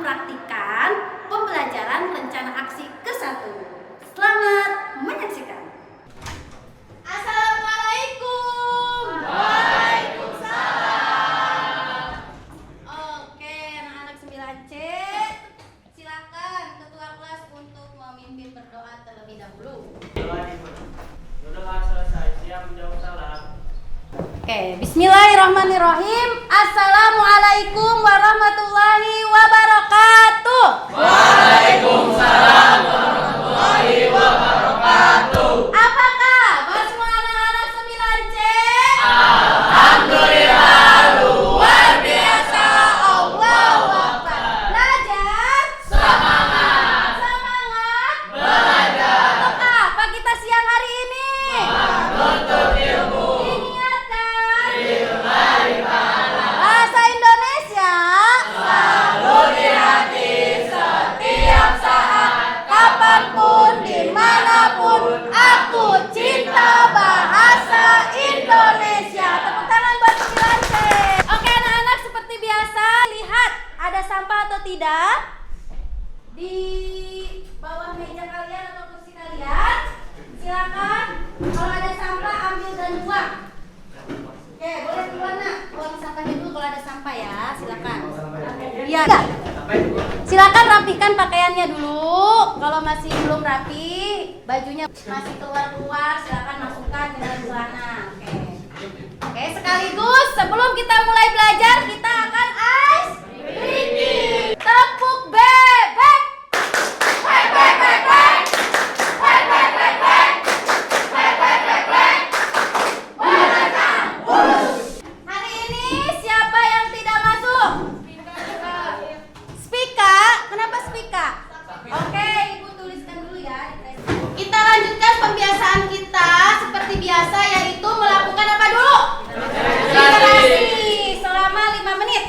mempraktikkan pembelajaran rencana aksi ke-1. Selamat menyaksikan. Assalamualaikum. Waalaikumsalam. Oke, anak-anak 9C, silakan ketua kelas untuk memimpin berdoa terlebih dahulu. Berdoa selesai, siap menjawab salam. Oke, bismillahirrahmanirrahim. Assalamualaikum warahmatullahi wabarakatuh. Waalaikumsalam warahmatullahi wabarakatuh. Apa kabar semua anak-anak 9C? Alhamdulillah luar biasa. Allahu Akbar. Belajar? Semangat. Semangat. Belajar. Untuk apa kita siang hari ini? Menuntut ilmu. Diingatkan. Ilmari pahala. Bahasa Indonesia. Selalu di hati setiap saat. Kapanpun, dimanapun, aku cinta bahasa Indonesia. Tepuk tangan buat 9C. Oke anak-anak, seperti biasa, lihat ada sampah atau tidak di bawah meja kalian atau kursi kalian. Silakan, kalau ada sampah ambil dan buang. Oke, boleh keluar nak, buang sampahnya dulu kalau ada sampah ya. Silakan. Iya. Silakan rapikan pakaiannya dulu. Kalau masih belum rapi, bajunya masih keluar-keluar, silakan masukkan ke dalam celana. Oke, sekaligus sebelum kita mulai belajar, kita akan ice breaking. Tepuk bebek. Bek bek bek bek. Bek bek bek bek. Bek bek bek bek. Berenang. Hari ini siapa yang tidak masuk? Spika, kenapa Spika? Oke, Ibu tuliskan dulu ya. Kita lanjutkan pembiasaan kita seperti biasa, yaitu melakukan apa dulu? Regenerasi selama 5 menit.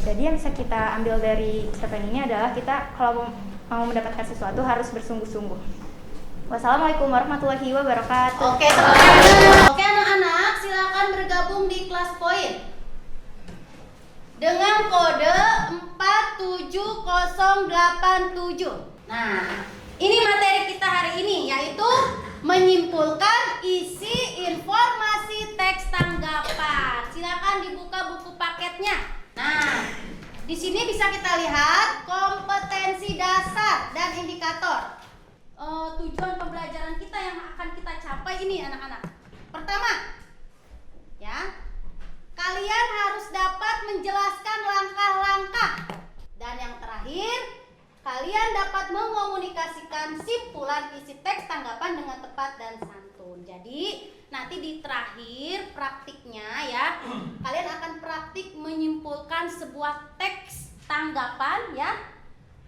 Jadi yang bisa kita ambil dari cerpen ini adalah kita kalau mau mendapatkan sesuatu harus bersungguh-sungguh. Wassalamualaikum warahmatullahi wabarakatuh. Oke, teman-teman. Oke, anak-anak, silakan bergabung di kelas poin dengan kode 47087. Nah, ini materi kita hari ini, yaitu menyimpulkan isi informasi teks tanggapan. Silakan dibuka buku paketnya. Nah, di sini bisa kita lihat kompetensi dasar dan indikator. Tujuan pembelajaran kita yang akan kita capai ini anak-anak. Pertama, ya, kalian harus dapat menjelaskan langkah-langkah. Dan yang terakhir, kalian dapat mengomunikasikan simpulan isi teks tanggapan dengan tepat dan santun. Jadi, nanti di terakhir praktiknya ya, kalian akan praktik menyimpulkan sebuah teks tanggapan ya,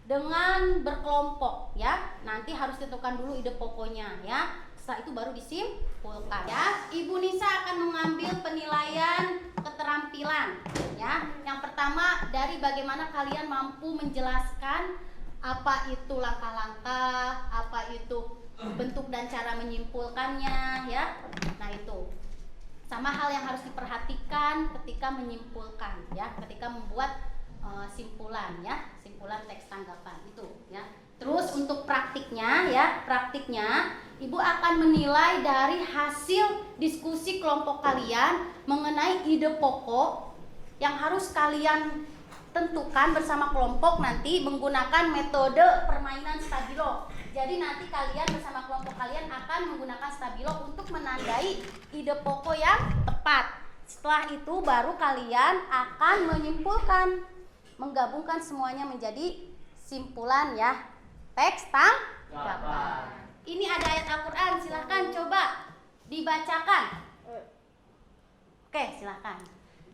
dengan berkelompok ya. Nanti harus tentukan dulu ide pokoknya ya. Setelah itu baru disimpulkan ya. Ibu Nisa akan mengambil penilaian keterampilan ya. Yang pertama dari bagaimana kalian mampu menjelaskan apa itu langkah-langkah, apa itu bentuk dan cara menyimpulkannya ya. Nah, itu sama hal yang harus diperhatikan ketika menyimpulkan ya, ketika membuat simpulan ya, simpulan teks tanggapan itu ya. Terus untuk praktiknya ya, Ibu akan menilai dari hasil diskusi kelompok kalian mengenai ide pokok yang harus kalian tentukan bersama kelompok nanti menggunakan metode permainan stabilo. Jadi nanti kalian bersama kelompok kalian akan menggunakan stabilo untuk menandai ide pokok yang tepat. Setelah itu baru kalian akan menyimpulkan, menggabungkan semuanya menjadi simpulan ya, teks tanggapan. Ini ada ayat Al-Quran, silahkan coba dibacakan. Oke, silahkan.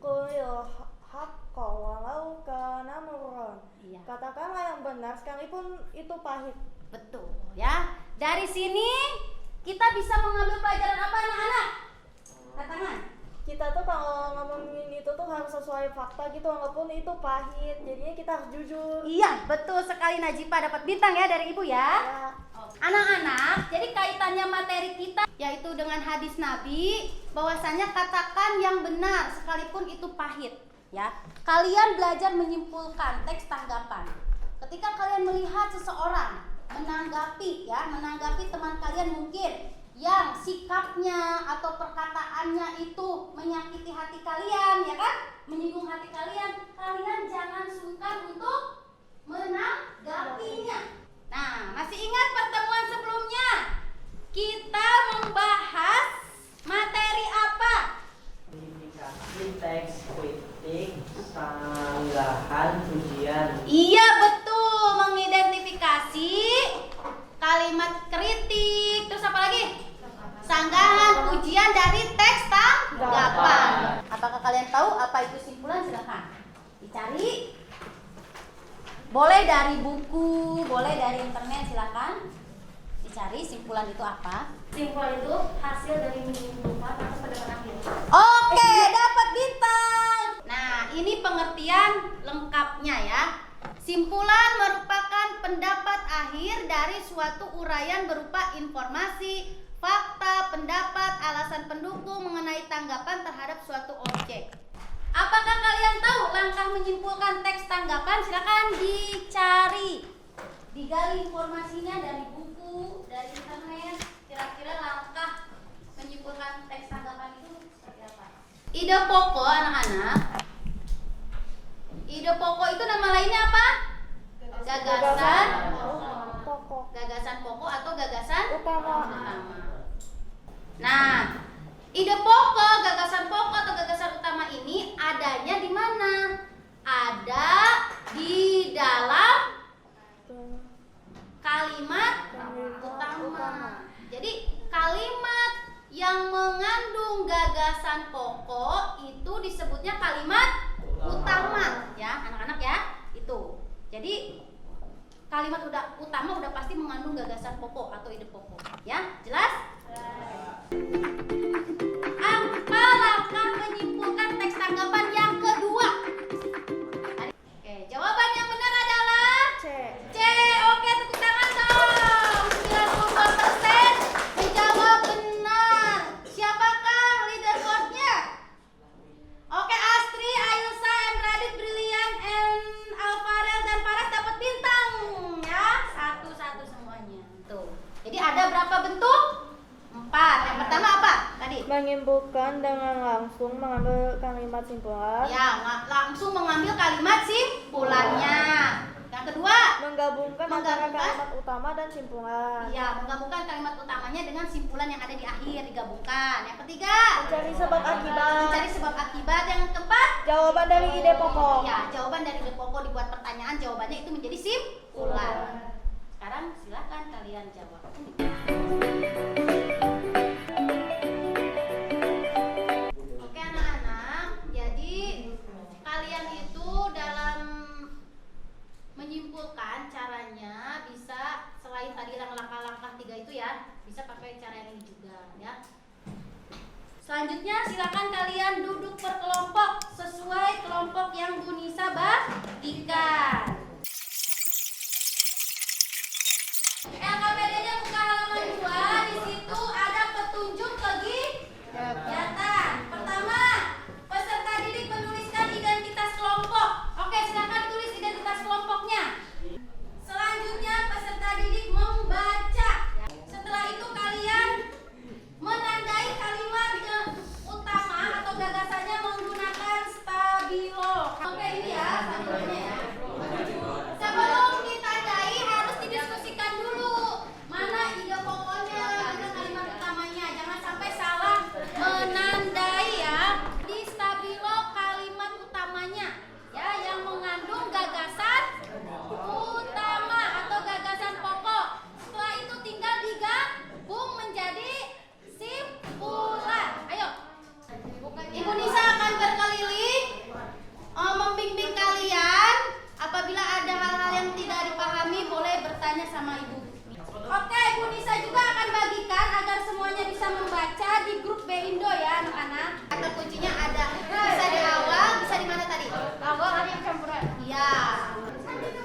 Qulil haqqa walau kana murran. Iya. Katakanlah yang benar sekalipun itu pahit. Betul ya. Dari sini kita bisa mengambil pelajaran apa anak-anak? Katakan. Kita tuh kalau ngomongin itu tuh harus sesuai fakta gitu, walaupun itu pahit. Jadinya kita harus jujur. Iya, betul sekali Najipah, dapat bintang ya dari Ibu ya. Ya. Anak-anak, jadi kaitannya materi kita yaitu dengan hadis Nabi, bahwasanya katakan yang benar sekalipun itu pahit. ya. Kalian belajar menyimpulkan teks tanggapan. Ketika kalian melihat seseorang menanggapi teman kalian mungkin yang sikapnya atau perkataannya itu menyakiti hati kalian, ya kan? Menyinggung hati kalian, kalian jangan sungkan untuk menanggapinya. Nah, masih ingat pertemuan sebelumnya? Kita membahas materi apa? Modifikasi teks kritik, sanggahan, pujian. Iya betul, mengidentifikasi kalimat kritik, terus apa lagi? Sanggahan, pujian dari teks tanggapan. Apakah kalian tahu apa itu simpulan? Silakan dicari. Boleh dari buku, boleh dari internet, silakan dicari simpulan itu apa. Simpulan itu hasil dari menyimpulkan atau pendapat akhir. Oke, dapat bintang. Nah, ini pengertian lengkapnya ya. Simpulan merupakan pendapat akhir dari suatu uraian berupa informasi, fakta, pendapat, alasan pendukung mengenai tanggapan terhadap suatu objek. Apakah kalian tahu langkah menyimpulkan teks tanggapan? Silakan dicari. Digali informasinya dari buku, dari internet. Kira-kira langkah menyimpulkan teks tanggapan itu seperti apa? Ide pokok anak-anak. Ide pokok itu nama lainnya apa? Gagasan pokok Gagasan pokok atau gagasan utama. Nah, ide pokok, gagasan pokok atau gagasan utama ini adanya di mana? Ada di dalam kalimat utama. Jadi kalimat yang mengandung gagasan pokok itu disebutnya kalimat utama, ya anak-anak ya. Itu. Jadi kalimat utama udah pasti mengandung gagasan pokok atau ide pokok, ya jelas? Apa langkah menyimpulkan teks tanggapan yang kedua? Oke, jawaban yang benar adalah C. C. Oke, tepuk tangan dong. 92% menjawab benar. Siapakah leaderboardnya? Oke, Astri, Ayusa, Radit, Brilian, Alvarel dan Faras dapat bintang ya. Satu-satu semuanya. Tuh. Jadi ada berapa bentuk? 4. Yang pertama apa? Tadi. Menyimpulkan dengan langsung mengambil kalimat simpulan. Ya, langsung mengambil kalimat simpulannya. Yang kedua, Menggabungkan antara Menggabungkan? kalimat utama dan simpulan. ya menggabungkan kalimat utamanya dengan simpulan yang ada di akhir, digabungkan. Yang ketiga, Mencari sebab akibat. mencari sebab akibat. Yang keempat, Jawaban dari ide pokok. ya jawaban dari ide pokok dibuat pertanyaan, jawabannya itu menjadi simpulan. Sekarang silakan kalian jawab. Oke anak-anak, jadi kalian itu dalam menyimpulkan caranya bisa selain tadi langkah-langkah 3 itu ya, bisa pakai cara yang ini juga ya. Selanjutnya silakan kalian duduk berkelompok sesuai kelompok yang Bu Nisa bagikan. LKPD-nya buka halaman 2, di situ ada petunjuk kegiatan. Pertama, peserta didik menuliskan identitas kelompok. Oke, silakan tulis identitas kelompoknya. Selanjutnya peserta didik membaca. Setelah itu kalian menandai kalimat utama atau gagasannya menggunakan stabilo. Oke, ini ya stabilonya ya. Sebelum ditandai harus didiskusikan dulu mana ide pokoknya, mana kalimat utamanya. Jangan sampai salah menandai ya. Di stabilo kalimat utamanya ya yang mengandung gagasan utama atau gagasan pokok. Setelah itu tinggal digabung menjadi simpulan. Ayo. Ibu Nisa akan berkeliling membimbing kalian. Apabila ada hal-hal yang tidak dipahami boleh bertanya sama Ibu. Oke, Ibu Nisa juga akan bagikan agar semuanya bisa membaca di grup B-Indo ya anak-anak. Kata kuncinya ada bisa di awal, bisa di mana tadi? Awal ada yang campuran. Iya.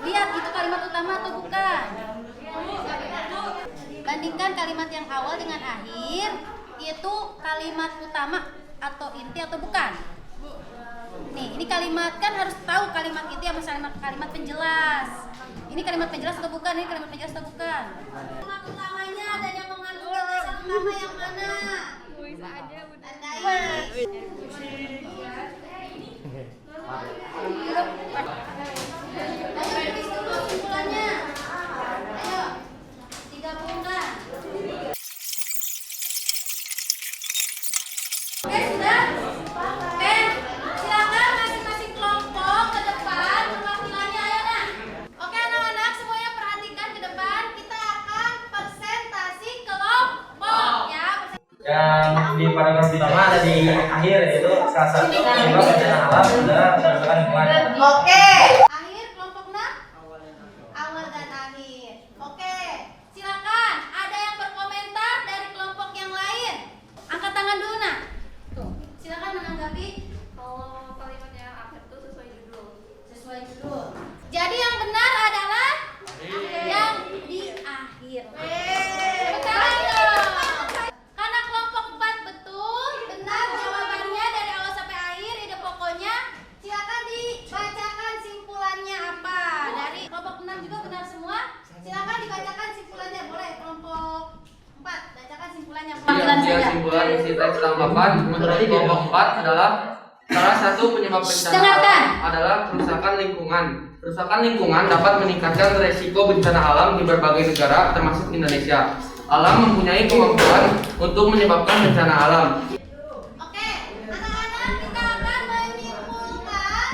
Lihat itu kalimat utama atau bukan? Bandingkan kalimat yang awal dengan akhir. Itu kalimat utama atau inti atau bukan? Nih, ini kalimat kan harus tahu kalimat itu yang misalnya kalimat penjelas. Ini kalimat penjelas atau bukan? Ini kalimat penjelas atau bukan? Kalimat utamanya dan yang mengandung kata utama yang mana? Tandai. Ayo tulis dulu simpulannya. Ayo, digabungkan. Oke, sudah? Oke, silakan masing-masing kelompok ke depan perwakilannya, ayo nah. Oke anak-anak, semuanya perhatikan ke depan. Kita akan presentasi kelompok ya. Yang di paragraf pertama ada di akhir, yaitu salah satu penyebab bencana alam adalah kerusakan lingkungan. Oke. Akhir kelompok 6? Awal dan akhir. Oke. Silakan. Ada yang berkomentar dari kelompok yang lain? Angkat tangan dulu nak. Tuh. Silakan menanggapi. Kalau kalimat yang akhir itu sesuai judul. Sesuai judul. Jadi yang benar adalah yang di akhir. Betul dong. Karena kelompok 4 betul, benar jawabannya dari awal sampai akhir, ide pokoknya. Silakan dibacakan simpulannya apa. Dari kelompok 6 juga benar semua. Silakan dibacakan simpulannya. Boleh kelompok 4 bacakan simpulannya. Panggilan Iya, saja. simpulan isi teks tanggapan menurut kelompok 4 adalah salah satu penyebab bencana Dengarkan. alam adalah kerusakan lingkungan. Kerusakan lingkungan dapat meningkatkan resiko bencana alam di berbagai negara termasuk Indonesia. Alam mempunyai kemampuan untuk menyebabkan bencana alam. Oke, anak-anak kita akan menyimpulkan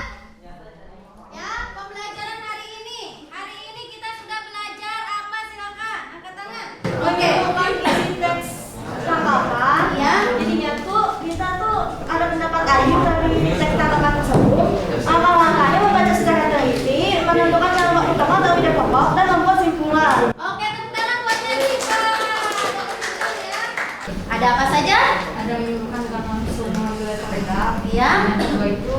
ya pembelajaran hari ini. Hari ini kita sudah belajar apa? Silakan angkat tangan. Oke. Bukan isi teks tanggapan Ya. jadinya tuh kita tuh ada pendapat akhir dari teks tanggapan tersebut. Langkah-langkahnya membaca secara teliti, menentukan kalimat utama atau ide pokok dan membuat simpulan. Oke, tepuk tangan buat Nancy, ya. Ada apa saja? Ada menyebutkan bukan langsung mengambil dari mereka. Iya. Yang kedua itu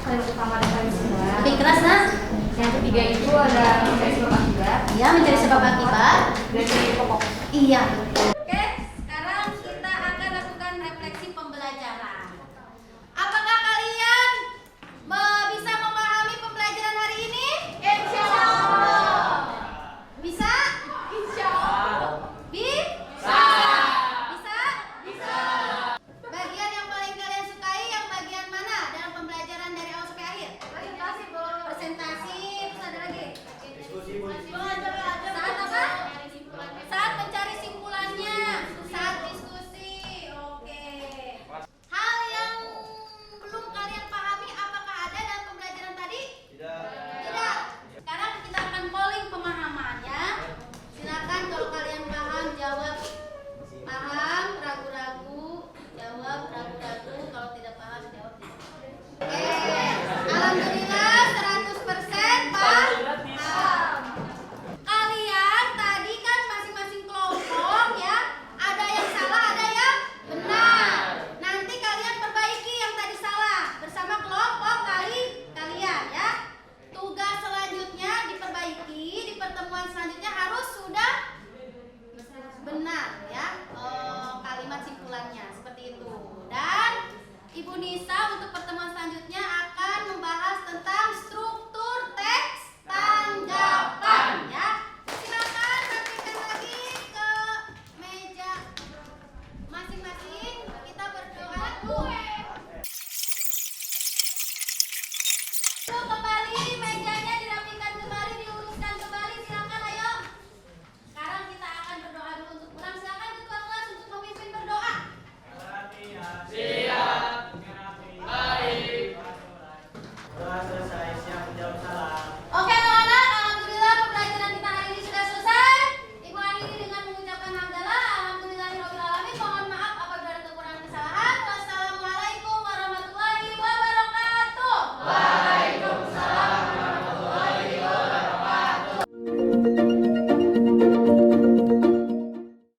kalimat utama dan kalimat simpulan. Lebih keras, Nas. Yang ketiga itu ada mencari sebab akibat Iya, mencari sebab akibat. dan ide pokok. Iya,